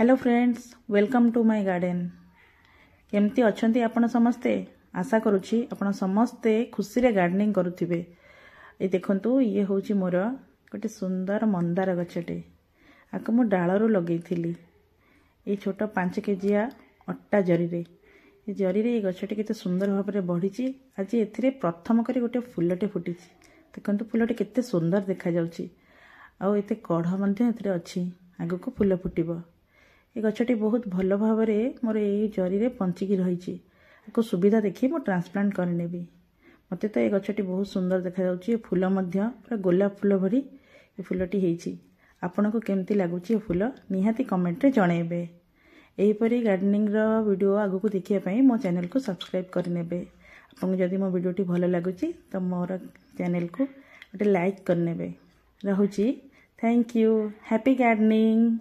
Hello friends, welcome to my garden. केमती अच्छंती आपण समस्ते? आशा करुछि आपण समस्ते खुशी रे गार्डनिंग करुथिबे। ए देखंतु ये होछि मोर गोटे सुंदर मंदार गछटे। आको मु डाळरू लगेइथिली ए छोट 5 केजिया अट्टा जरी रे। ए जरी रे ए गछटे केते सुंदर भाबरे बढ़िछि। आज एथिरे प्रथम करी गोटे फुलटे फुटिछि। देखंतु फुलटे केते सुंदर देखा जाउछि। आ एते कढ़ मध्ये एथिरे अछि। आगको फुल फुटिबो। ये गछटी बहुत भल भाव मोर ये जरी पंचिकी रही। सुविधा देखी मो ट्रांसप्लांट करनेबी। मते तो ये गछटी बहुत सुंदर देखा जाउछि। फूल मध्य पूरा गोलाप फूल भरी ये फूलटी होइछि। आपन को केमती लागुछि ये फूल निहाती कमेंट रे जणेबे। एही परी गार्डनिंग रो वीडियो आगु को देखिया पई मो चैनल को सब्सक्राइब करनेबे। आपन जदि मो वीडियोटी भल लागुछि तो मोर चैनल को गोटे लाइक करनेबे। रहुछि। Thank you. Happy gardening.